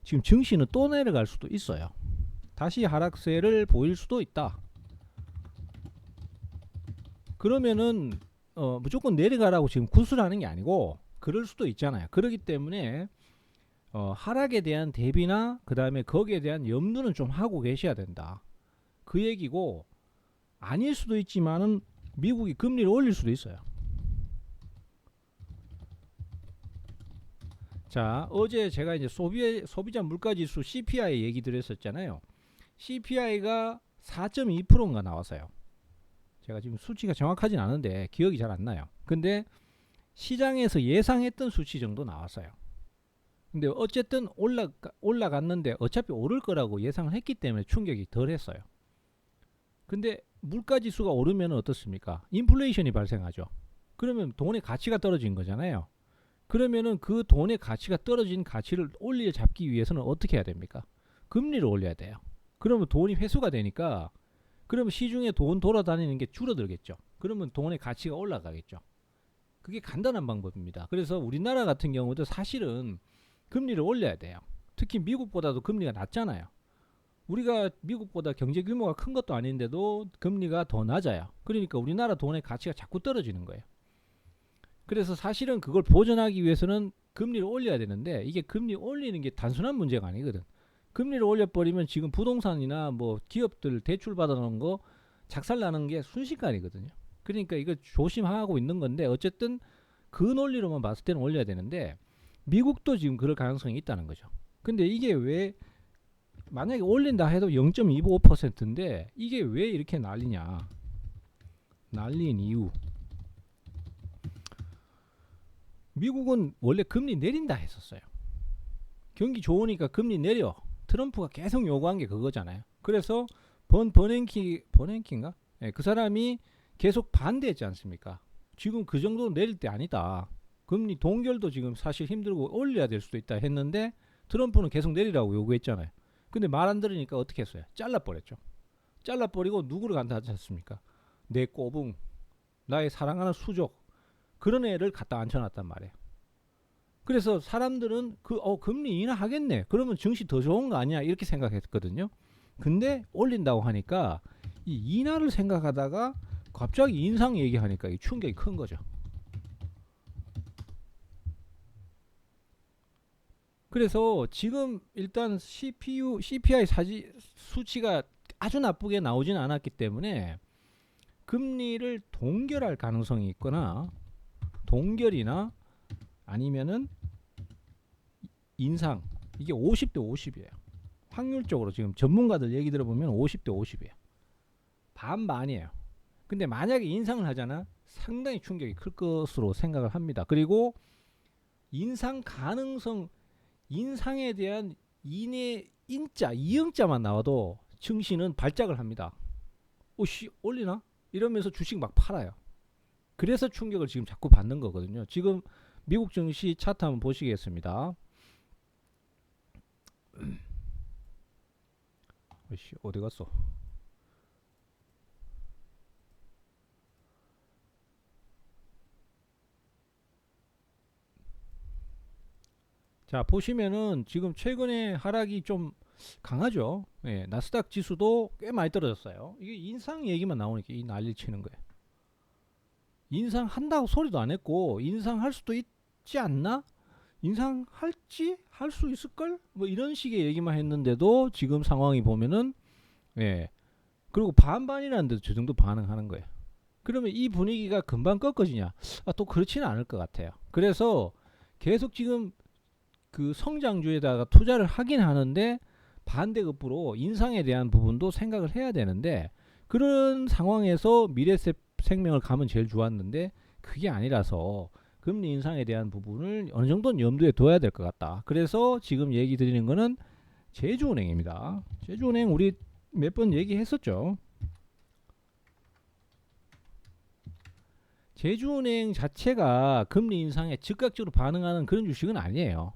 지금 증시는 또 내려갈 수도 있어요. 다시 하락세를 보일 수도 있다. 그러면은 무조건 내려가라고 지금 구술하는 게 아니고 그럴 수도 있잖아요. 그렇기 때문에 하락에 대한 대비나 그 다음에 거기에 대한 염두는 좀 하고 계셔야 된다. 그 얘기고 아닐 수도 있지만은 미국이 금리를 올릴 수도 있어요. 자, 어제 제가 이제 소비자 물가지수 CPI 얘기 드렸었잖아요. CPI가 4.2%인가 나왔어요. 제가 지금 수치가 정확하진 않은데 기억이 잘 안 나요. 근데 시장에서 예상했던 수치 정도 나왔어요. 근데 어쨌든 올라갔는데 어차피 오를 거라고 예상을 했기 때문에 충격이 덜 했어요. 근데 물가 지수가 오르면 어떻습니까? 인플레이션이 발생하죠. 그러면 돈의 가치가 떨어진 거잖아요. 그러면은 그 돈의 가치가 떨어진 가치를 올려 잡기 위해서는 어떻게 해야 됩니까? 금리를 올려야 돼요. 그러면 돈이 회수가 되니까 그러면 시중에 돈 돌아다니는 게 줄어들겠죠. 그러면 돈의 가치가 올라가겠죠. 그게 간단한 방법입니다. 그래서 우리나라 같은 경우도 사실은 금리를 올려야 돼요. 특히 미국보다도 금리가 낮잖아요. 우리가 미국보다 경제 규모가 큰 것도 아닌데도 금리가 더 낮아요. 그러니까 우리나라 돈의 가치가 자꾸 떨어지는 거예요. 그래서 사실은 그걸 보전하기 위해서는 금리를 올려야 되는데 이게 금리 올리는 게 단순한 문제가 아니거든. 금리를 올려버리면 지금 부동산이나 뭐 기업들 대출 받아놓은 거 작살나는 게 순식간이거든요. 그러니까 이거 조심하고 있는 건데 어쨌든 그 논리로만 봤을 때는 올려야 되는데 미국도 지금 그럴 가능성이 있다는 거죠. 근데 이게 왜 만약에 올린다 해도 0.25%인데 이게 왜 이렇게 난리냐. 난리인 이유. 미국은 원래 금리 내린다 했었어요. 경기 좋으니까 금리 내려. 트럼프가 계속 요구한 게 그거잖아요. 그래서 버냉키인가? 네, 그 사람이 계속 반대했지 않습니까? 지금 그 정도 내릴 때 아니다. 금리 동결도 지금 사실 힘들고 올려야 될 수도 있다 했는데 트럼프는 계속 내리라고 요구했잖아요. 근데 말 안 들으니까 어떻게 했어요? 잘라버렸죠. 잘라버리고 누구를 간다 하지 않습니까? 내 꼬붕, 나의 사랑하는 수족 그런 애를 갖다 앉혀놨단 말이에요. 그래서 사람들은 금리 인하하겠네. 그러면 증시 더 좋은 거 아니야? 이렇게 생각했거든요. 근데 올린다고 하니까 이 인하를 생각하다가 갑자기 인상 얘기하니까 이 충격이 큰 거죠. 그래서 지금 일단 CPI 수치가 아주 나쁘게 나오지는 않았기 때문에 금리를 동결할 가능성이 있거나 동결이나 아니면은 인상 이게 50대 50이에요. 확률적으로 지금 전문가들 얘기 들어보면 50대 50이에요. 반반이에요. 근데 만약에 인상을 하잖아 상당히 충격이 클 것으로 생각을 합니다. 그리고 인상 가능성 인상에 대한 이응자만 나와도 증시는 발작을 합니다. 오씨 올리나? 이러면서 주식 막 팔아요. 그래서 충격을 지금 자꾸 받는 거거든요. 지금 미국 증시 차트 한번 보시겠습니다. 오씨 어디 갔어? 자 보시면은 지금 최근에 하락이 좀 강하죠. 예, 나스닥 지수도 꽤 많이 떨어졌어요. 이게 인상 얘기만 나오니까 이 난리 치는 거예요. 인상한다고 소리도 안 했고 인상할 수도 있지 않나? 인상할지 할 수 있을걸? 뭐 이런 식의 얘기만 했는데도 지금 상황이 보면은 예 그리고 반반이라는데도 저 정도 반응하는 거예요. 그러면 이 분위기가 금방 꺾어지냐? 또 그렇지는 않을 것 같아요. 그래서 계속 지금 그 성장주에다가 투자를 하긴 하는데 반대급부로 인상에 대한 부분도 생각을 해야 되는데 그런 상황에서 미래생명을 가면 제일 좋았는데 그게 아니라서 금리 인상에 대한 부분을 어느 정도는 염두에 둬야 될 것 같다. 그래서 지금 얘기 드리는 거는 제주은행입니다. 제주은행 우리 몇 번 얘기했었죠. 제주은행 자체가 금리 인상에 즉각적으로 반응하는 그런 주식은 아니에요.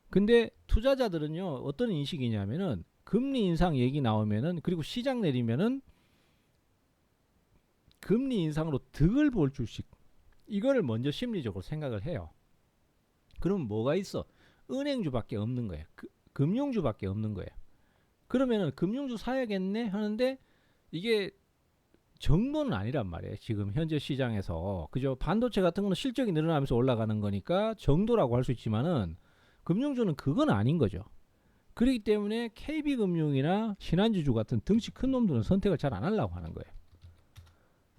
근데 투자자들은요 어떤 인식이냐면은 금리 인상 얘기 나오면은 그리고 시장 내리면은 금리 인상으로 득을 볼 주식 이거를 먼저 심리적으로 생각을 해요. 그럼 뭐가 있어? 은행주밖에 없는 거예요. 금융주밖에 없는 거예요. 그러면은 금융주 사야겠네 하는데 이게 정도는 아니란 말이에요. 지금 현재 시장에서 그죠? 반도체 같은 거는 실적이 늘어나면서 올라가는 거니까 정도라고 할 수 있지만은 금융주는 그건 아닌 거죠. 그렇기 때문에 KB금융이나 신한지주 같은 덩치 큰 놈들은 선택을 잘 안 하려고 하는 거예요.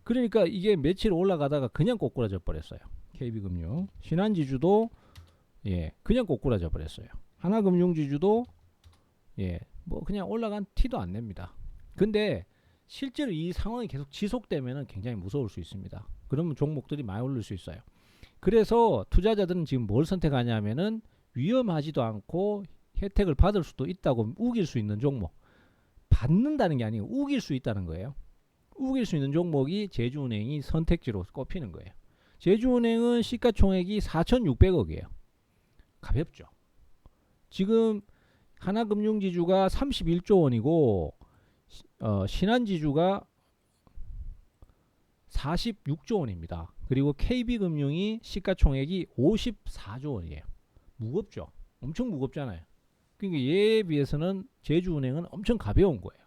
그러니까 이게 며칠 올라가다가 그냥 꼬꾸라져 버렸어요. KB금융, 신한지주도 그냥 꼬꾸라져 버렸어요. 하나금융지주도 뭐 그냥 올라간 티도 안 냅니다. 근데 실제로 이 상황이 계속 지속되면 굉장히 무서울 수 있습니다. 그러면 종목들이 많이 오를 수 있어요. 그래서 투자자들은 지금 뭘 선택하냐면은 위험하지도 않고 혜택을 받을 수도 있다고 우길 수 있는 종목. 받는다는 게 아니고 우길 수 있다는 거예요. 우길 수 있는 종목이 제주은행이 선택지로 꼽히는 거예요. 제주은행은 시가총액이 4,600억이에요. 가볍죠. 지금 하나금융지주가 31조 원이고 신한지주가 46조 원입니다. 그리고 KB금융이 시가총액이 54조 원이에요. 무겁죠. 엄청 무겁잖아요. 그러니까 얘에 비해서는 제주은행은 엄청 가벼운 거예요.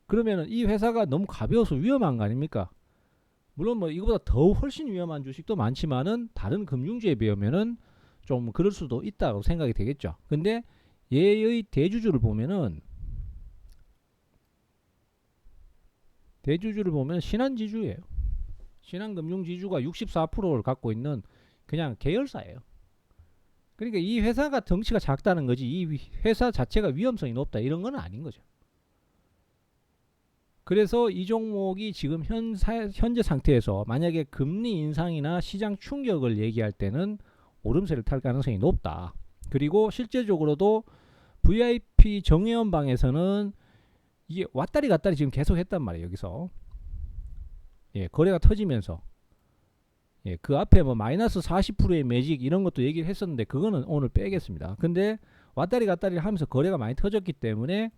그러면 이 회사가 너무 가벼워서 위험한 거 아닙니까? 물론 뭐 이거보다 더 훨씬 위험한 주식도 많지만은 다른 금융주에 비하면은 좀 그럴 수도 있다고 생각이 되겠죠. 근데 얘의 대주주를 보면은 신한지주예요. 신한금융지주가 64%를 갖고 있는 그냥 계열사예요. 그러니까 이 회사가 덩치가 작다는 거지 이 회사 자체가 위험성이 높다 이런 건 아닌 거죠. 그래서 이 종목이 지금 현재 상태에서 만약에 금리 인상이나 시장 충격을 얘기할 때는 오름세를 탈 가능성이 높다. 그리고 실제적으로도 VIP 정회원방에서는 이게 왔다리 갔다리 지금 계속 했단 말이에요. 여기서 거래가 터지면서 그 앞에 뭐 마이너스 40%의 매직 이런 것도 얘기를 했었는데 그거는 오늘 빼겠습니다. 근데 왔다리 갔다리 하면서 거래가 많이 터졌기 때문에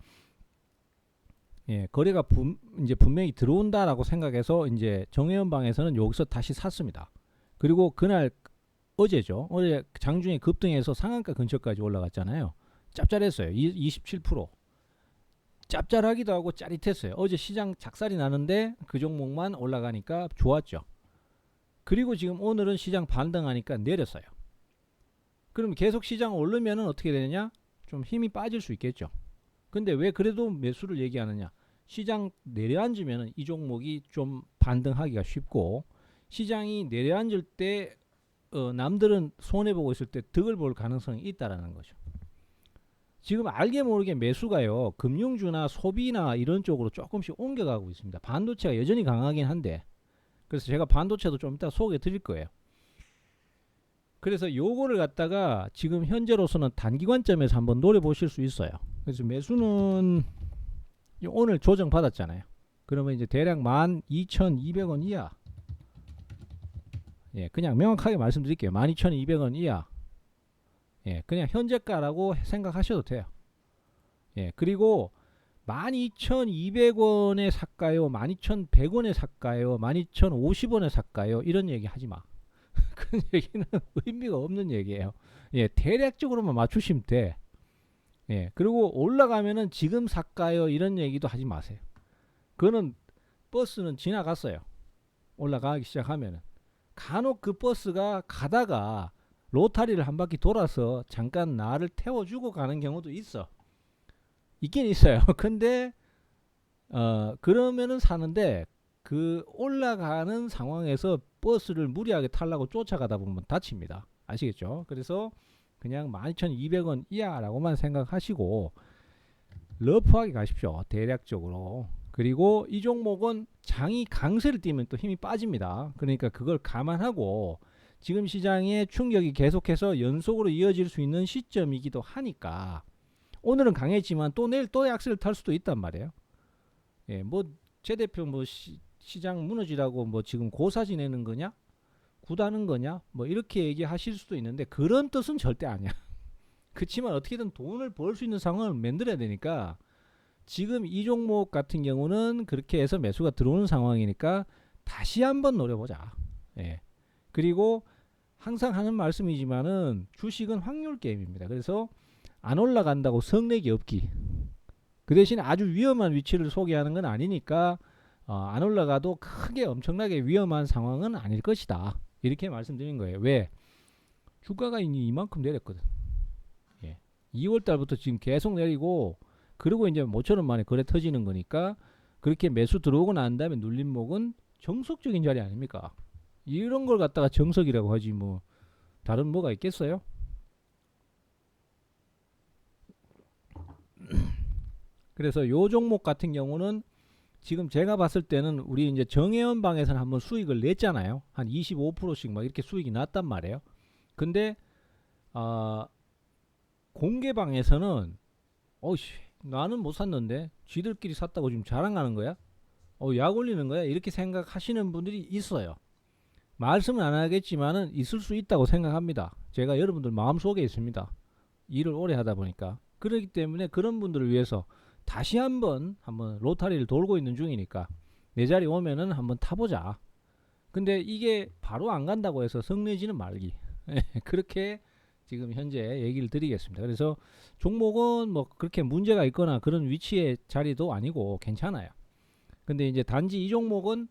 거래가 이제 분명히 들어온다라고 생각해서 이제 정회원방에서는 여기서 다시 샀습니다. 그리고 그날 어제죠. 어제 장중에 급등해서 상한가 근처까지 올라갔잖아요. 짭짤했어요. 27%. 짭짤하기도 하고 짜릿했어요. 어제 시장 작살이 나는데 그 종목만 올라가니까 좋았죠. 그리고 지금 오늘은 시장 반등하니까 내렸어요. 그럼 계속 시장 오르면 어떻게 되느냐? 좀 힘이 빠질 수 있겠죠. 근데 왜 그래도 매수를 얘기하느냐? 시장 내려앉으면 이 종목이 좀 반등하기가 쉽고 시장이 내려앉을 때 남들은 손해보고 있을 때 득을 볼 가능성이 있다라는 거죠. 지금 알게 모르게 매수가요. 금융주나 소비나 이런 쪽으로 조금씩 옮겨가고 있습니다. 반도체가 여전히 강하긴 한데 그래서 제가 반도체도 좀 이따 소개해 드릴 거예요. 그래서 요거를 갖다가 지금 현재로서는 단기 관점에서 한번 노려보실 수 있어요. 그래서 매수는 오늘 조정 받았잖아요. 그러면 이제 대략 12,200원 이하. 그냥 명확하게 말씀드릴게요. 12,200원 이하. 그냥 현재가라고 생각하셔도 돼요. 그리고 12,200원에 살까요? 12,100원에 살까요? 12,050원에 살까요? 이런 얘기 하지 마. 그런 얘기는 의미가 없는 얘기예요. 대략적으로만 맞추시면 돼. 그리고 올라가면은 지금 살까요? 이런 얘기도 하지 마세요. 그거는 버스는 지나갔어요. 올라가기 시작하면은. 간혹 그 버스가 가다가 로타리를 한 바퀴 돌아서 잠깐 나를 태워주고 가는 경우도 있어. 있긴 있어요. 근데 그러면은 사는데 그 올라가는 상황에서 버스를 무리하게 타려고 쫓아가다 보면 다칩니다. 아시겠죠? 그래서 그냥 12,200원 이하라고만 생각하시고 러프하게 가십시오. 대략적으로. 그리고 이 종목은 장이 강세를 띠면 또 힘이 빠집니다. 그러니까 그걸 감안하고 지금 시장의 충격이 계속해서 연속으로 이어질 수 있는 시점이기도 하니까 오늘은 강했지만 또 내일 또 약세를 탈 수도 있단 말이에요. 뭐 제 대표 뭐 시장 무너지라고 뭐 지금 고사 지내는 거냐? 구다는 거냐? 뭐 이렇게 얘기하실 수도 있는데 그런 뜻은 절대 아니야. 그렇지만 어떻게든 돈을 벌 수 있는 상황을 만들어야 되니까 지금 이 종목 같은 경우는 그렇게 해서 매수가 들어오는 상황이니까 다시 한번 노려보자. 그리고 항상 하는 말씀이지만은 주식은 확률 게임입니다. 그래서 안 올라간다고 성내기 없기. 그 대신 아주 위험한 위치를 소개하는 건 아니니까 안 올라가도 크게 엄청나게 위험한 상황은 아닐 것이다. 이렇게 말씀드린 거예요. 왜? 주가가 이미 이만큼 내렸거든. 예. 2월 달부터 지금 계속 내리고 그리고 이제 모처럼 만에 거래 터지는 거니까 그렇게 매수 들어오고 난 다음에 눌림목은 정석적인 자리 아닙니까? 이런 걸 갖다가 정석이라고 하지 뭐 다른 뭐가 있겠어요? 그래서 요 종목 같은 경우는 지금 제가 봤을 때는 우리 이제 정혜원 방에서는 한번 수익을 냈잖아요. 한 25%씩 막 이렇게 수익이 났단 말이에요. 근데 공개방에서는 어이씨 나는 못 샀는데 쥐들끼리 샀다고 지금 자랑하는 거야? 약 올리는 거야? 이렇게 생각하시는 분들이 있어요. 말씀은 안 하겠지만은 있을 수 있다고 생각합니다. 제가 여러분들 마음속에 있습니다. 일을 오래 하다 보니까. 그렇기 때문에 그런 분들을 위해서 다시 한번 로타리를 돌고 있는 중이니까 내 자리 오면은 한번 타보자. 근데 이게 바로 안 간다고 해서 성내지는 말기. 그렇게 지금 현재 얘기를 드리겠습니다. 그래서 종목은 뭐 그렇게 문제가 있거나 그런 위치의 자리도 아니고 괜찮아요. 근데 이제 단지 이 종목은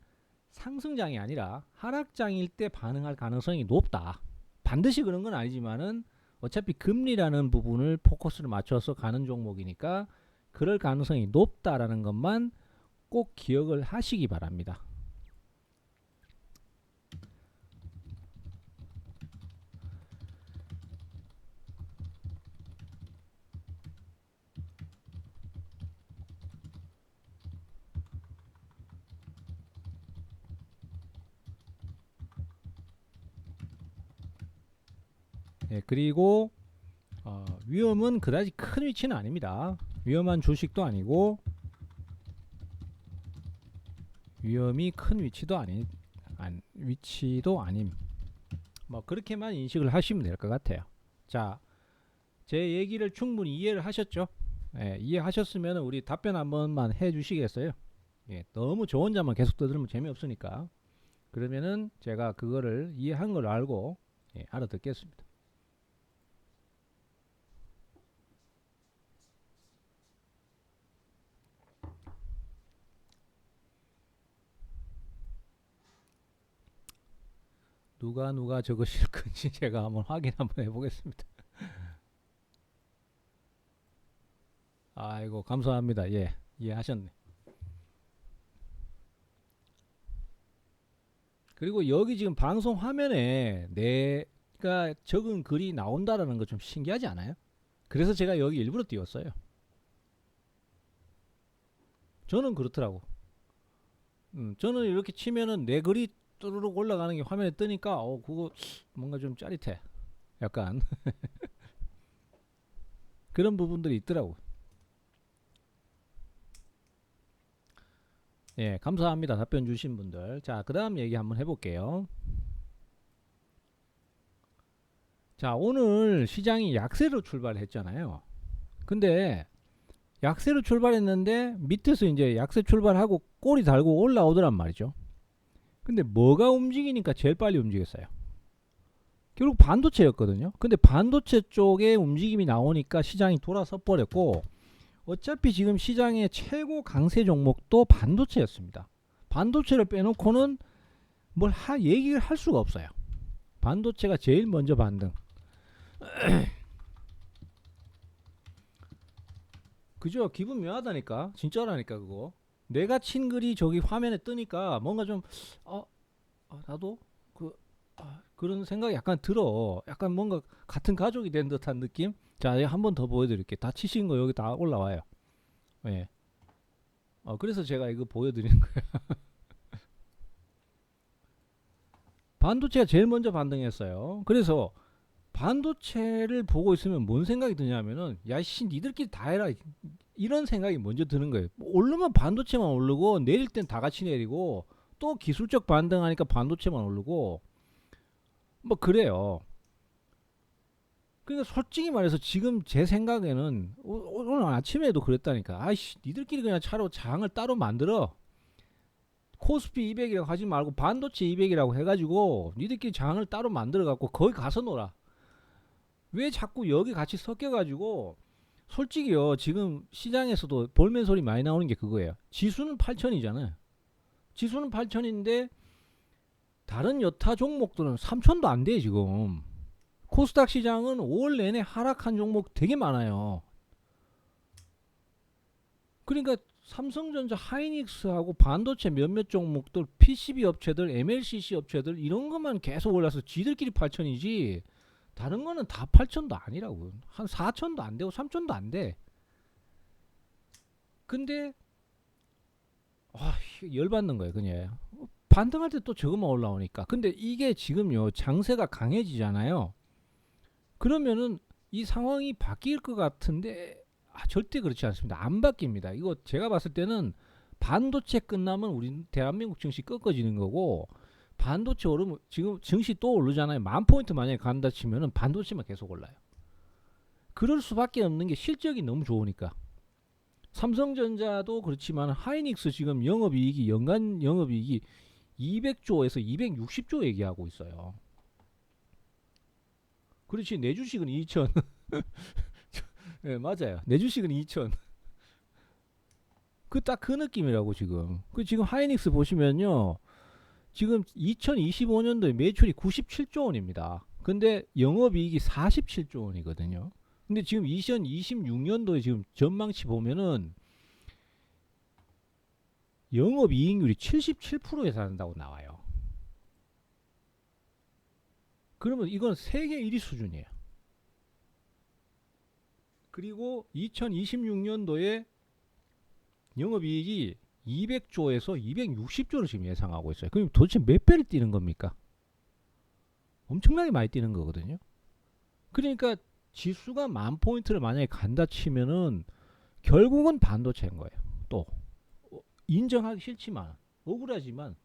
상승장이 아니라 하락장일 때 반응할 가능성이 높다. 반드시 그런 건 아니지만은 어차피 금리라는 부분을 포커스를 맞춰서 가는 종목이니까 그럴 가능성이 높다라는 것만 꼭 기억을 하시기 바랍니다. 예, 그리고 위험은 그다지 큰 위치는 아닙니다. 위험한 주식도 아니고 위험이 큰 위치도 아님. 뭐 그렇게만 인식을 하시면 될 것 같아요. 자, 제 얘기를 충분히 이해를 하셨죠? 예, 이해하셨으면 우리 답변 한 번만 해주시겠어요? 예, 너무 저 혼자만 계속 떠들면 재미없으니까. 그러면은 제가 그거를 이해한 걸 알고 알아듣겠습니다. 누가 적으실 건지 제가 한번 확인 한번 해보겠습니다. 아이고 감사합니다. 예, 이해하셨네. 그리고 여기 지금 방송 화면에 내가 적은 글이 나온다라는 거 좀 신기하지 않아요? 그래서 제가 여기 일부러 띄웠어요. 저는 그렇더라고. 저는 이렇게 치면은 내 글이 뚜루룩 올라가는 게 화면에 뜨니까 그거 뭔가 좀 짜릿해. 약간 그런 부분들이 있더라고. 예, 감사합니다. 답변 주신 분들. 자, 그 다음 얘기 한번 해볼게요. 자, 오늘 시장이 약세로 출발했잖아요. 근데 약세로 출발했는데 밑에서 이제 약세 출발하고 꼬리 달고 올라오더란 말이죠. 근데 뭐가 움직이니까 제일 빨리 움직였어요? 결국 반도체였거든요. 근데 반도체 쪽에 움직임이 나오니까 시장이 돌아서 버렸고 어차피 지금 시장의 최고 강세 종목도 반도체였습니다. 반도체를 빼놓고는 뭘 얘기를 할 수가 없어요. 반도체가 제일 먼저 반등. 그죠? 기분 묘하다니까. 진짜라니까 그거. 내가 친 글이 저기 화면에 뜨니까 뭔가 좀 나도 그런 생각이 약간 들어. 약간 뭔가 같은 가족이 된 듯한 느낌. 자, 한 번 더 보여드릴게요. 다 치신 거 여기 다 올라와요. 예. 그래서 제가 이거 보여드리는 거예요. 반도체가 제일 먼저 반등했어요. 그래서 반도체를 보고 있으면 뭔 생각이 드냐면은 야씨 니들끼리 다 해라 이런 생각이 먼저 드는 거예요. 오르면 반도체만 오르고 내릴 땐 다 같이 내리고 또 기술적 반등하니까 반도체만 오르고 뭐 그래요. 그러니까 솔직히 말해서 지금 제 생각에는 오늘 아침에도 그랬다니까. 아이씨 니들끼리 그냥 차로 장을 따로 만들어. 코스피 200이라고 하지 말고 반도체 200이라고 해가지고 니들끼리 장을 따로 만들어갖고 거기 가서 놀아. 왜 자꾸 여기 같이 섞여가지고 솔직히요 지금 시장에서도 볼멘 소리 많이 나오는 게 그거예요. 지수는 8천이잖아요. 지수는 8천인데 다른 여타 종목들은 3천도 안 돼 지금. 코스닥 시장은 5월 내내 하락한 종목 되게 많아요. 그러니까 삼성전자, 하이닉스하고 반도체 몇몇 종목들, PCB 업체들, MLCC 업체들 이런 것만 계속 올라서 지들끼리 8천이지 다른 거는 다 8천도 아니라고. 한 4천도 안 되고 3천도 안 돼. 근데 열받는 거예요 그냥. 반등할 때 또 저것만 올라오니까. 근데 이게 지금요 장세가 강해지잖아요. 그러면은 이 상황이 바뀔 것 같은데 절대 그렇지 않습니다. 안 바뀝니다. 이거 제가 봤을 때는 반도체 끝나면 우리 대한민국 증시 꺾어지는 거고, 반도체 오르면 지금 증시 또 오르잖아요. 10,000포인트 만약에 간다 치면은 반도체만 계속 올라요. 그럴 수밖에 없는 게 실적이 너무 좋으니까. 삼성전자도 그렇지만 하이닉스 지금 영업이익이 연간 영업이익이 200조에서 260조 얘기하고 있어요. 그렇지 내 주식은 2천. 네, 맞아요. 내 주식은 2천. 그 딱 그 느낌이라고 지금. 그 지금 하이닉스 보시면요. 지금 2025년도에 매출이 97조 원입니다. 근데 영업이익이 47조 원이거든요. 근데 지금 2026년도에 지금 전망치 보면은 영업이익률이 77%에 달한다고 나와요. 그러면 이건 세계 1위 수준이에요. 그리고 2026년도에 영업이익이 200조에서 260조를 지금 예상하고 있어요. 그럼 도대체 몇 배를 뛰는 겁니까? 엄청나게 많이 뛰는 거거든요. 그러니까 지수가 10,000포인트를 만약에 간다 치면은 결국은 반도체인 거예요. 또 인정하기 싫지만 억울하지만.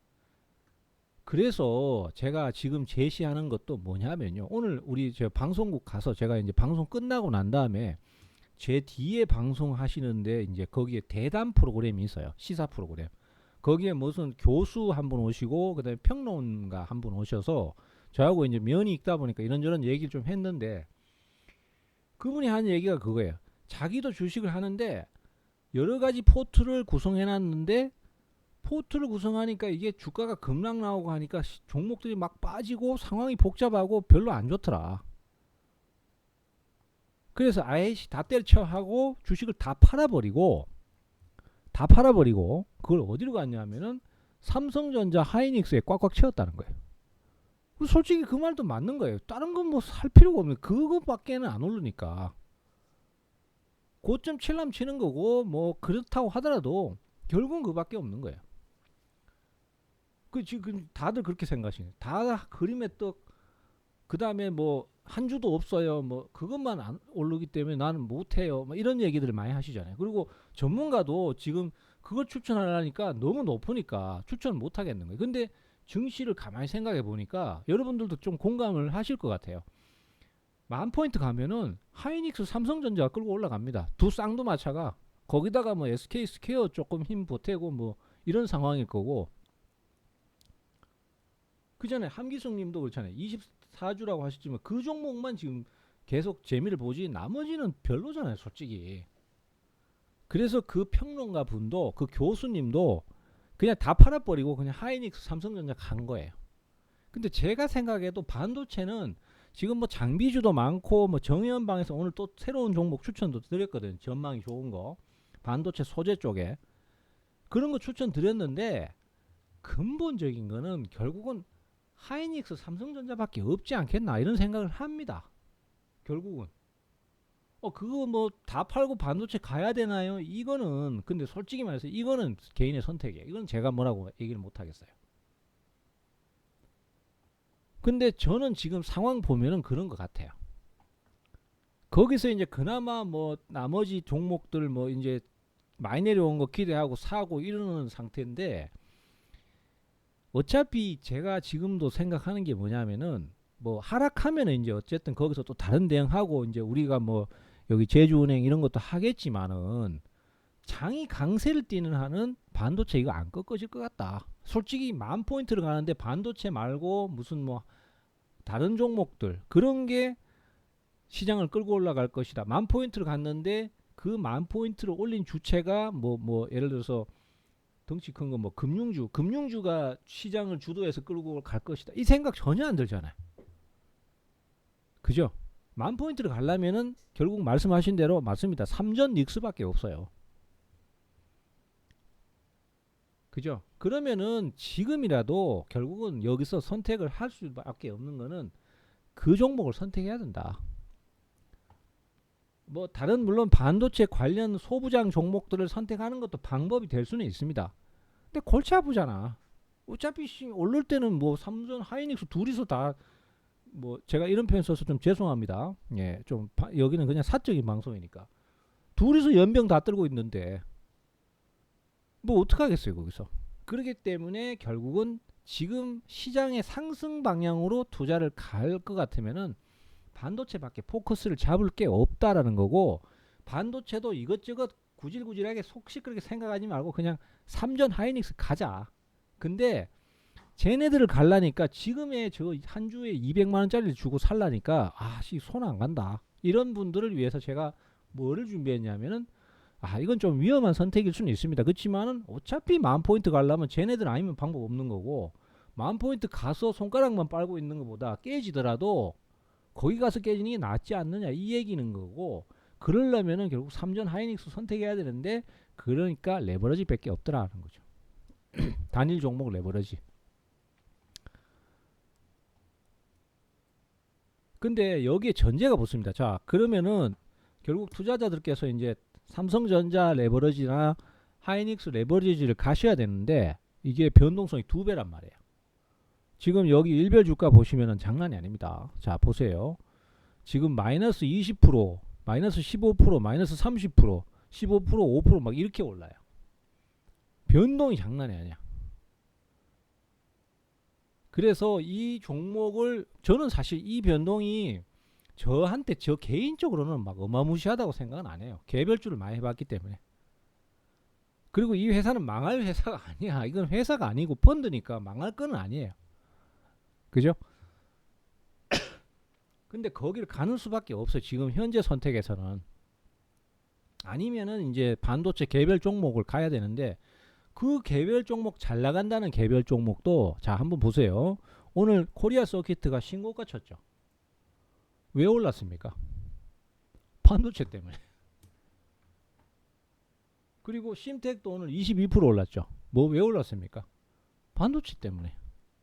그래서 제가 지금 제시하는 것도 뭐냐면요. 오늘 우리 저 방송국 가서 제가 이제 방송 끝나고 난 다음에 제 뒤에 방송하시는데 이제 거기에 대담 프로그램이 있어요. 시사 프로그램. 거기에 무슨 교수 한 분 오시고 그다음에 평론가 한 분 오셔서 저하고 이제 면이 있다 보니까 이런저런 얘기를 좀 했는데, 그분이 한 얘기가 그거예요. 자기도 주식을 하는데 여러 가지 포트를 구성해 놨는데 포트를 구성하니까 이게 주가가 급락 나오고 하니까 종목들이 막 빠지고 상황이 복잡하고 별로 안 좋더라. 그래서 아예씨 다 때려쳐 하고 주식을 다 팔아버리고 그걸 어디로 갔냐면은 삼성전자, 하이닉스에 꽉꽉 채웠다는 거예요. 솔직히 그 말도 맞는 거예요. 다른 건 뭐 살 필요가 없는, 그거밖에는 안 오르니까 고점 칠람 치는 거고, 뭐 그렇다고 하더라도 결국은 그밖에 없는 거예요. 그 지금 다들 그렇게 생각하시네. 다 그림의 떡. 그 다음에 뭐 한 주도 없어요. 뭐 그것만 안 오르기 때문에 나는 못해요. 뭐 이런 얘기들을 많이 하시잖아요. 그리고 전문가도 지금 그걸 추천하려니까 너무 높으니까 추천을 못 하겠는 거예요. 근데 증시를 가만히 생각해 보니까 여러분들도 좀 공감을 하실 것 같아요. 10,000포인트 가면은 하이닉스, 삼성전자가 끌고 올라갑니다. 두 쌍두마차가. 거기다가 뭐 SK 스퀘어 조금 힘 보태고 뭐 이런 상황일 거고. 그 전에 함기숙 님도 그렇잖아요. 24주라고 하셨지만 그 종목만 지금 계속 재미를 보지 나머지는 별로잖아요 솔직히. 그래서 그 평론가 분도, 그 교수님도 그냥 다 팔아버리고 그냥 하이닉스, 삼성전자 간 거예요. 근데 제가 생각해도 반도체는 지금 뭐 장비주도 많고, 뭐 정의연방에서 오늘 또 새로운 종목 추천도 드렸거든요. 전망이 좋은 거 반도체 소재 쪽에 그런 거 추천 드렸는데, 근본적인 거는 결국은 하이닉스, 삼성전자밖에 없지 않겠나 이런 생각을 합니다. 결국은 그거 뭐 다 팔고 반도체 가야 되나요? 이거는 근데 솔직히 말해서 이거는 개인의 선택이에요. 이건 제가 뭐라고 얘기를 못 하겠어요. 근데 저는 지금 상황 보면은 그런 것 같아요. 거기서 이제 그나마 뭐 나머지 종목들 뭐 이제 많이 내려온 거 기대하고 사고 이러는 상태인데, 어차피 제가 지금도 생각하는 게 뭐냐면은 뭐 하락하면은 이제 어쨌든 거기서 또 다른 대응하고 이제 우리가 뭐 여기 제주은행 이런 것도 하겠지만은 장이 강세를 띠는 한은 반도체 이거 안 꺾어질 것 같다. 솔직히 10,000포인트를 가는데 반도체 말고 무슨 뭐 다른 종목들 그런 게 시장을 끌고 올라갈 것이다. 10,000포인트를 갔는데 그 10,000포인트를 올린 주체가 뭐 예를 들어서 덩치 큰 거 뭐 금융주가 시장을 주도해서 끌고 갈 것이다. 이 생각 전혀 안 들잖아요. 그죠? 10,000포인트를 가려면은 결국 말씀하신 대로 맞습니다. 3전 닉스밖에 없어요. 그죠? 그러면은 지금이라도 결국은 여기서 선택을 할 수밖에 없는 거는 그 종목을 선택해야 된다. 뭐 다른 물론 반도체 관련 소부장 종목들을 선택하는 것도 방법이 될 수는 있습니다. 근데 골치 아프잖아. 어차피 오를 때는 뭐 삼성 하이닉스 둘이서 다 뭐 제가 이런 표현 써서 좀 죄송합니다. 예, 좀 여기는 그냥 사적인 방송이니까 둘이서 연병 다 떨고 있는데 뭐 어떡하겠어요 거기서. 그렇기 때문에 결국은 지금 시장의 상승 방향으로 투자를 갈 것 같으면은 반도체밖에 포커스를 잡을 게 없다라는 거고, 반도체도 이것저것 구질구질하게 속시 그렇게 생각하지 말고 그냥 삼전 하이닉스 가자. 근데 쟤네들을 갈라니까 지금의 저 한 주에 200만 원짜리를 주고 살라니까 아씨 손 안 간다. 이런 분들을 위해서 제가 뭐를 준비했냐면은 이건 좀 위험한 선택일 수는 있습니다. 그렇지만은 어차피 10,000포인트 가려면 쟤네들 아니면 방법 없는 거고, 10,000포인트 가서 손가락만 빨고 있는 것보다 깨지더라도 거기 가서 깨지는 게 낫지 않느냐 이 얘기는 거고, 그러려면은 결국 삼전 하이닉스 선택해야 되는데 그러니까 레버러지 밖에 없더라는 거죠. 단일 종목 레버러지. 근데 여기에 전제가 붙습니다. 자, 그러면은 결국 투자자들께서 이제 삼성전자 레버러지나 하이닉스 레버리지를 가셔야 되는데 이게 변동성이 2배란 말이에요. 지금 여기 일별 주가 보시면은 장난이 아닙니다. 자, 보세요. 지금 마이너스 20%, 마이너스 15%, 마이너스 30%, 15%, 5%막 이렇게 올라요. 변동이 장난이 아니야. 그래서 이 종목을 저는 사실 이 변동이 저한테 저 개인적으로는 막 어마무시하다고 생각은 안 해요. 개별주를 많이 해봤기 때문에. 그리고 이 회사는 망할 회사가 아니야. 이건 회사가 아니고 펀드니까 망할 건 아니에요. 그죠? 근데 거기를 가는 수밖에 없어요. 지금 현재 선택에서는. 아니면은 이제 반도체 개별 종목을 가야 되는데 그 개별 종목 잘 나간다는 개별 종목도 자 한번 보세요. 오늘 코리아 서키트가 신고가 쳤죠. 왜 올랐습니까? 반도체 때문에. 그리고 심텍도 오늘 22% 올랐죠. 뭐 왜 올랐습니까? 반도체 때문에.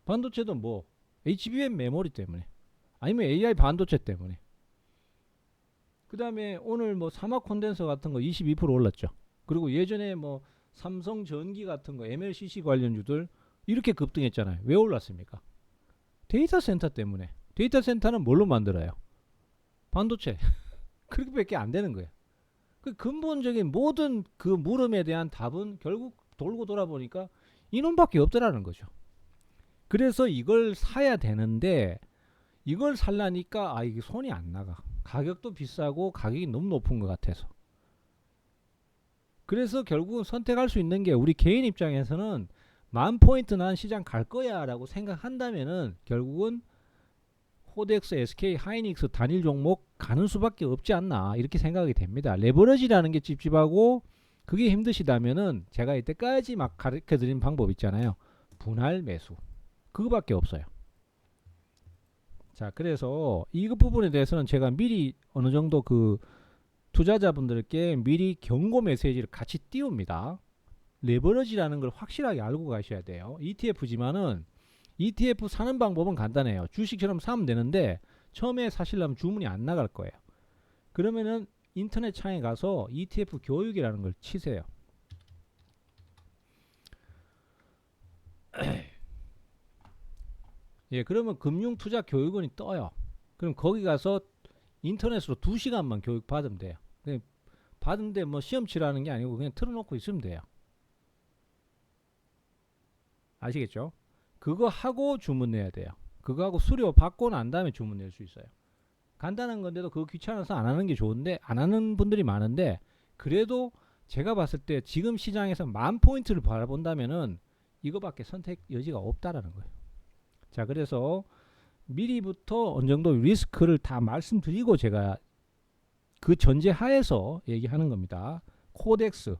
반도체도 뭐 HBM 메모리 때문에 아니면 AI 반도체 때문에. 그 다음에 오늘 뭐 사막 콘덴서 같은 거 22% 올랐죠. 그리고 예전에 뭐 삼성 전기 같은 거 MLCC 관련주들 이렇게 급등했잖아요. 왜 올랐습니까? 데이터 센터 때문에. 데이터 센터는 뭘로 만들어요? 반도체. 그렇게밖에 안 되는 거예요. 그 근본적인 모든 그 물음에 대한 답은 결국 돌고 돌아보니까 이놈밖에 없더라는 거죠. 그래서 이걸 사야 되는데 이걸 살라니까 이게 손이 안 나가. 가격도 비싸고 가격이 너무 높은 것 같아서. 그래서 결국은 선택할 수 있는 게 우리 개인 입장에서는 10,000포인트 난 시장 갈 거야 라고 생각한다면은 결국은 호덱스, SK, 하이닉스 단일 종목 가는 수밖에 없지 않나 이렇게 생각이 됩니다. 레버러지라는 게 찝찝하고 그게 힘드시다면은 제가 이때까지 막 가르쳐 드린 방법 있잖아요. 분할 매수. 그거밖에 없어요. 자, 그래서 이 부분에 대해서는 제가 미리 어느 정도 그 투자자분들께 미리 경고 메시지를 같이 띄웁니다. 레버러지라는 걸 확실하게 알고 가셔야 돼요. ETF지만은 ETF 사는 방법은 간단해요. 주식처럼 사면 되는데 처음에 사시려면 주문이 안 나갈 거예요. 그러면은 인터넷 창에 가서 ETF 교육이라는 걸 치세요. 예, 그러면 금융투자교육원이 떠요. 그럼 거기 가서 인터넷으로 2시간만 교육 받으면 돼요. 받은데 뭐 시험 치라는 게 아니고 그냥 틀어놓고 있으면 돼요. 아시겠죠? 그거 하고 주문 내야 돼요. 그거 하고 수료 받고 난 다음에 주문 낼 수 있어요. 간단한 건데도 그거 귀찮아서 안 하는 게 좋은데 안 하는 분들이 많은데 그래도 제가 봤을 때 지금 시장에서 10,000포인트를 바라본다면은 이거밖에 선택 여지가 없다라는 거예요. 자, 그래서 미리부터 어느 정도 리스크를 다 말씀드리고 제가 그 전제 하에서 얘기하는 겁니다. 코덱스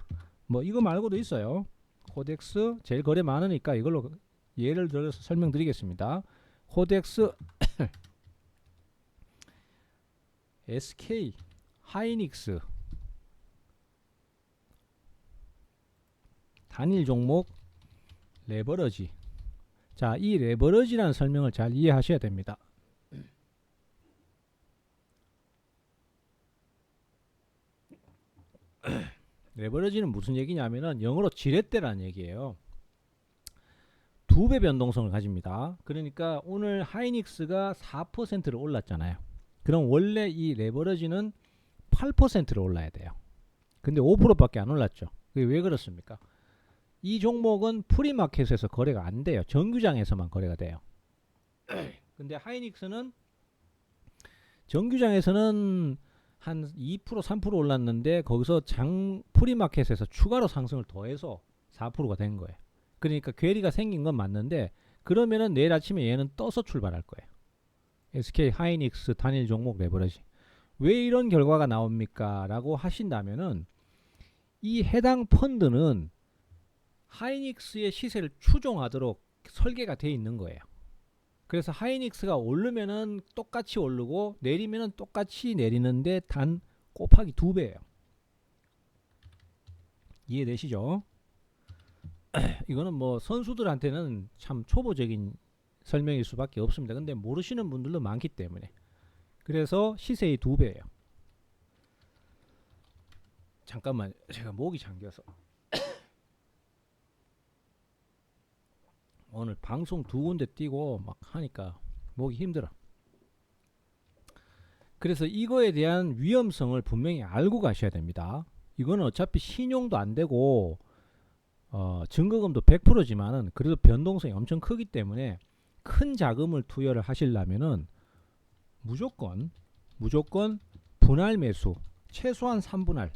뭐 이거 말고도 있어요. 코덱스 제일 거래 많으니까 이걸로 예를 들어서 설명드리겠습니다. 코덱스 SK 하이닉스 단일 종목 레버러지. 자, 이 레버러지라는 설명을 잘 이해하셔야 됩니다. 레버러지는 무슨 얘기냐면은 영어로 지렛대라는 얘기예요. 2배 변동성을 가집니다. 그러니까 오늘 하이닉스가 4%를 올랐잖아요. 그럼 원래 이 레버러지는 8%를 올라야 돼요. 근데 5%밖에 안 올랐죠. 그게 왜 그렇습니까? 이 종목은 프리마켓에서 거래가 안 돼요. 정규장에서만 거래가 돼요. 근데 하이닉스는 정규장에서는 한 2% 3% 올랐는데 거기서 장 프리마켓에서 추가로 상승을 더해서 4%가 된 거예요. 그러니까 괴리가 생긴 건 맞는데 그러면은 내일 아침에 얘는 떠서 출발할 거예요. SK 하이닉스 단일 종목 레버리지. 왜 이런 결과가 나옵니까? 라고 하신다면은 이 해당 펀드는 하이닉스의 시세를 추종하도록 설계가 되어 있는 거예요. 그래서 하이닉스가 오르면은 똑같이 오르고 내리면은 똑같이 내리는데 단 곱하기 2배예요. 이해되시죠? 이거는 뭐 선수들한테는 참 초보적인 설명일 수밖에 없습니다. 근데 모르시는 분들도 많기 때문에. 그래서 시세의 2배예요. 잠깐만, 제가 목이 잠겨서 오늘 방송 2군데 뛰고 막 하니까 목이 힘들어. 그래서 이거에 대한 위험성을 분명히 알고 가셔야 됩니다. 이거는 어차피 신용도 안 되고 증거금도 100%지만은 그래도 변동성이 엄청 크기 때문에 큰 자금을 투여를 하시려면은 무조건 분할 매수, 최소한 3분할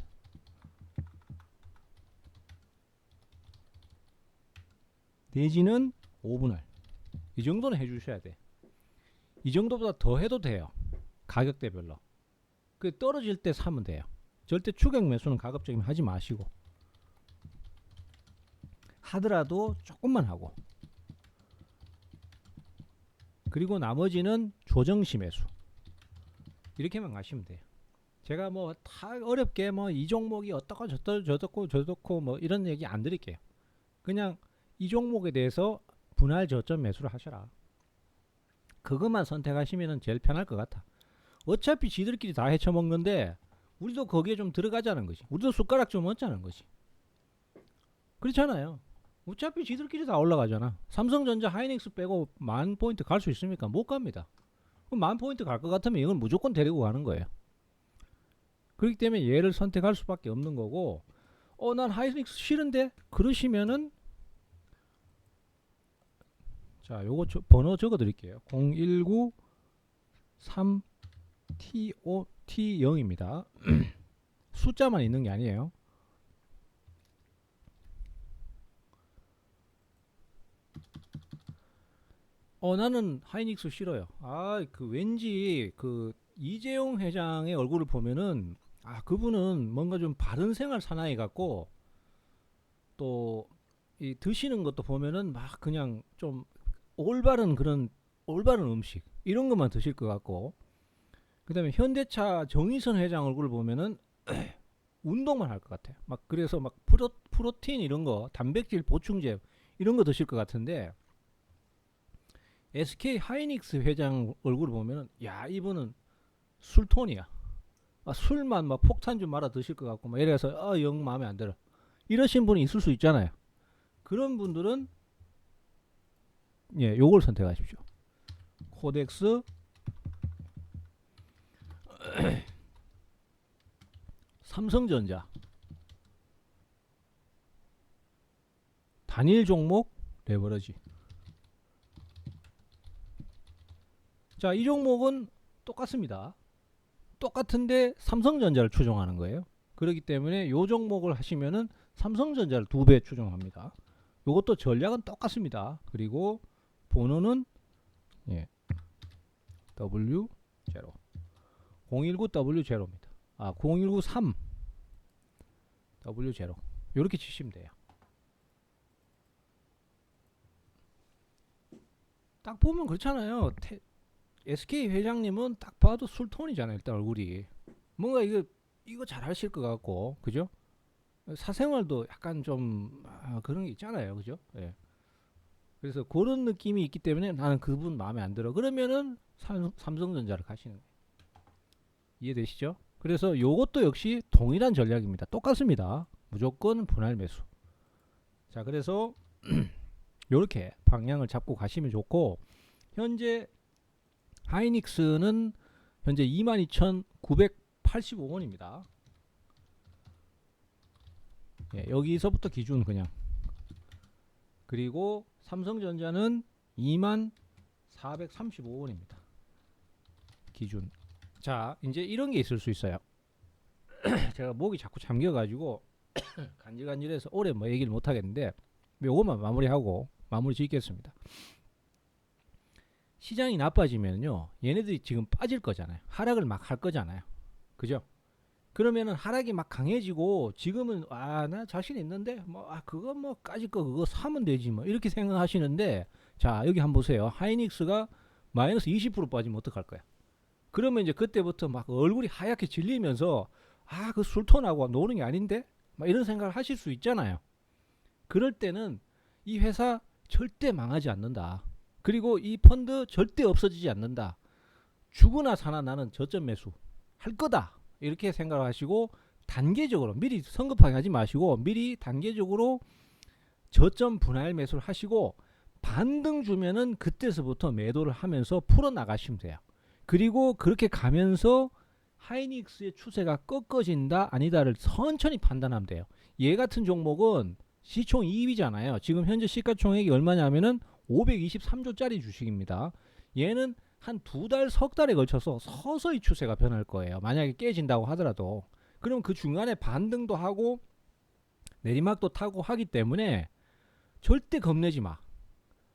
내지는 5분할 이 정도는 해주셔야 돼. 이 정도보다 더 해도 돼요. 가격대별로. 그 떨어질 때 사면 돼요. 절대 추격 매수는 가급적이면 하지 마시고, 하더라도 조금만 하고, 그리고 나머지는 조정시 매수 이렇게만 가시면 돼요. 제가 뭐 다 어렵게 뭐 이 종목이 어떻고 저렇고 뭐 이런 얘기 안 드릴게요. 그냥 이 종목에 대해서 분할 저점 매수를 하셔라. 그것만 선택하시면 제일 편할 것 같아. 어차피 지들끼리 다 헤쳐먹는데 우리도 거기에 좀 들어가자는 거지. 우리도 숟가락 좀 얹자는 거지. 그렇잖아요. 어차피 지들끼리 다 올라가잖아. 삼성전자 하이닉스 빼고 10,000포인트 갈 수 있습니까? 못 갑니다. 그럼 10,000포인트 갈 것 같으면 이건 무조건 데리고 가는 거예요. 그렇기 때문에 얘를 선택할 수밖에 없는 거고, 난 하이닉스 싫은데? 그러시면은 자, 요거 번호 적어 드릴게요. 0193TOT0입니다. 숫자만 있는 게 아니에요. 나는 하이닉스 싫어요. 그 왠지 그 이재용 회장의 얼굴을 보면은 그분은 뭔가 좀 바른 생활 사나이 같고, 또 이 드시는 것도 보면은 막 그냥 좀 올바른 음식 이런 것만 드실 것 같고, 그다음에 현대차 정의선 회장 얼굴을 보면은 운동만 할 것 같아요. 막 그래서 막 프로틴 이런 거, 단백질 보충제 이런 거 드실 것 같은데, SK 하이닉스 회장 얼굴을 보면은 이분은 술톤이야. 술만 막 폭탄 좀 말아 드실 것 같고 막 이래서 영 마음에 안 들어. 이러신 분이 있을 수 있잖아요. 그런 분들은 요걸 선택하십시오. 코덱스 삼성전자 단일 종목 레버러지. 자, 이 종목은 똑같습니다. 똑같은데 삼성전자를 추종하는 거예요. 그렇기 때문에 요 종목을 하시면은 삼성전자를 2배 추종합니다. 요것도 전략은 똑같습니다. 그리고 번호는 예, W0 019 W0입니다. 0193 W0 요렇게 치시면 돼요. 딱 보면 그렇잖아요. SK 회장님은 딱 봐도 술톤이잖아요. 일단 얼굴이 뭔가 이거 잘 하실 것 같고, 그죠? 사생활도 약간 좀 그런 게 있잖아요, 그죠? 예. 그래서 그런 느낌이 있기 때문에 나는 그분 마음에 안 들어. 그러면은 삼성전자를 가시는 거예요. 이해되시죠? 그래서 요것도 역시 동일한 전략입니다. 똑같습니다. 무조건 분할 매수. 자, 그래서 요렇게 방향을 잡고 가시면 좋고, 현재 하이닉스는 현재 22,985원입니다. 예, 여기서부터 기준 그냥. 그리고 삼성전자는 24,435원입니다. 기준. 자, 이제 이런 게 있을 수 있어요. 제가 목이 자꾸 잠겨가지고 간질간질해서 오래 뭐 얘기를 못 하겠는데, 요것만 마무리하고 마무리 짓겠습니다. 시장이 나빠지면요, 얘네들이 지금 빠질 거잖아요. 하락을 막 할 거잖아요. 그죠? 그러면은 하락이 막 강해지고, 지금은 나 자신 있는데 그거 까짓 거 그거 사면 되지 뭐 이렇게 생각하시는데, 자, 여기 한번 보세요. 하이닉스가 마이너스 20% 빠지면 어떡할 거야? 그러면 이제 그때부터 막 얼굴이 하얗게 질리면서 그 술톤하고 노는 게 아닌데 막 이런 생각을 하실 수 있잖아요. 그럴 때는 이 회사 절대 망하지 않는다. 그리고 이 펀드 절대 없어지지 않는다. 죽으나 사나 나는 저점 매수 할 거다. 이렇게 생각을 하시고, 단계적으로 미리 성급하게 하지 마시고 미리 단계적으로 저점 분할 매수를 하시고, 반등 주면은 그때서부터 매도를 하면서 풀어 나가시면 돼요. 그리고 그렇게 가면서 하이닉스의 추세가 꺾어진다 아니다를 천천히 판단하면 돼요. 얘 같은 종목은 시총 2위잖아요. 지금 현재 시가총액이 얼마냐면은 523조짜리 주식입니다. 얘는 한 2달, 석 달에 걸쳐서 서서히 추세가 변할 거예요. 만약에 깨진다고 하더라도. 그럼 그 중간에 반등도 하고 내리막도 타고 하기 때문에 절대 겁내지 마.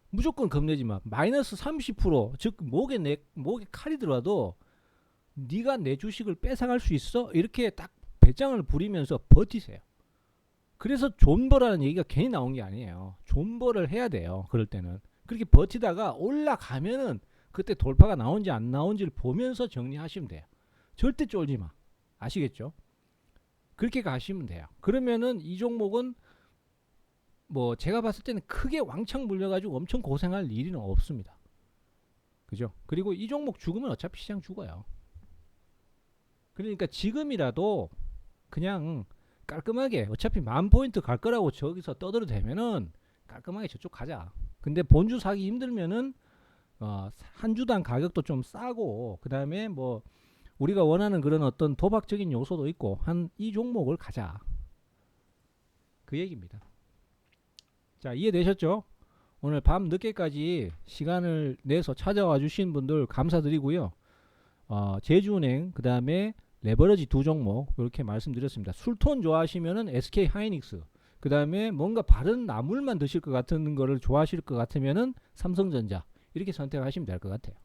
무조건 겁내지 마. 마이너스 30%, 즉 목에 칼이 들어와도 네가 내 주식을 뺏어갈 수 있어? 이렇게 딱 배짱을 부리면서 버티세요. 그래서 존버라는 얘기가 괜히 나온 게 아니에요. 존버를 해야 돼요. 그럴 때는. 그렇게 버티다가 올라가면은 그때 돌파가 나온지 안 나온지를 보면서 정리하시면 돼요. 절대 쫄지 마. 아시겠죠? 그렇게 가시면 돼요. 그러면은 이 종목은 뭐 제가 봤을 때는 크게 왕창 물려가지고 엄청 고생할 일은 없습니다. 그죠? 그리고 이 종목 죽으면 어차피 시장 죽어요. 그러니까 지금이라도 그냥 깔끔하게, 어차피 10,000포인트 갈 거라고 저기서 떠들어대면은 깔끔하게 저쪽 가자. 근데 본주 사기 힘들면은 한 주당 가격도 좀 싸고, 그 다음에 뭐 우리가 원하는 그런 어떤 도박적인 요소도 있고 한 이 종목을 가자, 그 얘기입니다. 자, 이해되셨죠? 오늘 밤 늦게까지 시간을 내서 찾아와 주신 분들 감사드리고요. 제주은행, 그 다음에 레버러지 두 종목 이렇게 말씀드렸습니다. 술톤 좋아하시면은 SK 하이닉스, 그 다음에 뭔가 바른 나물만 드실 것 같은 거를 좋아하실 것 같으면은 삼성전자, 이렇게 선택하시면 될 것 같아요.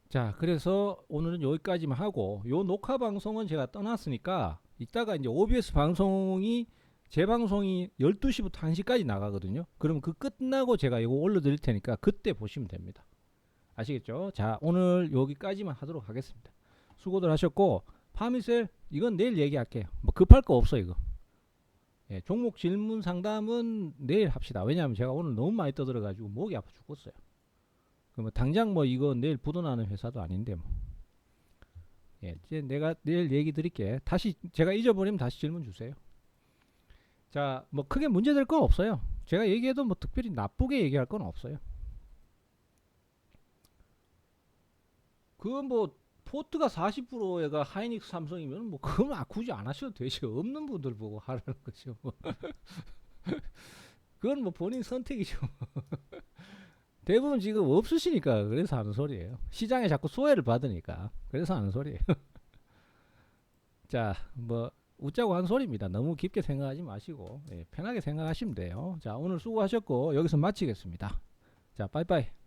자, 그래서 오늘은 여기까지만 하고, 요 녹화 방송은 제가 떠났으니까 이따가 이제 OBS 방송이, 제 방송이 12시부터 1시까지 나가거든요. 그럼 그 끝나고 제가 이거 올려드릴 테니까 그때 보시면 됩니다. 아시겠죠? 자, 오늘 여기까지만 하도록 하겠습니다. 수고들 하셨고, 파미셀 이건 내일 얘기할게요. 뭐 급할 거 없어 이거. 예, 종목 질문 상담은 내일 합시다. 왜냐하면 제가 오늘 너무 많이 떠들어가지고 목이 아파 죽겠어요. 뭐 당장 뭐 이거 내일 부도나는 회사도 아닌데 뭐. 예, 이제 내가 내일 얘기 드릴게. 다시 제가 잊어버리면 다시 질문 주세요. 자, 뭐 크게 문제될 건 없어요. 제가 얘기해도 뭐 특별히 나쁘게 얘기할 건 없어요. 그건 뭐 포트가 40%가 하이닉스 삼성이면 뭐 그건 굳이 안 하셔도 되죠. 없는 분들 보고 하라는 거죠. 그건 뭐 본인 선택이죠. 대부분 지금 없으시니까 그래서 하는 소리예요. 시장에 자꾸 소외를 받으니까 그래서 하는 소리예요. 자, 뭐 웃자고 한 소리입니다. 너무 깊게 생각하지 마시고 예, 편하게 생각하시면 돼요. 자, 오늘 수고하셨고 여기서 마치겠습니다. 자, 빠이빠이.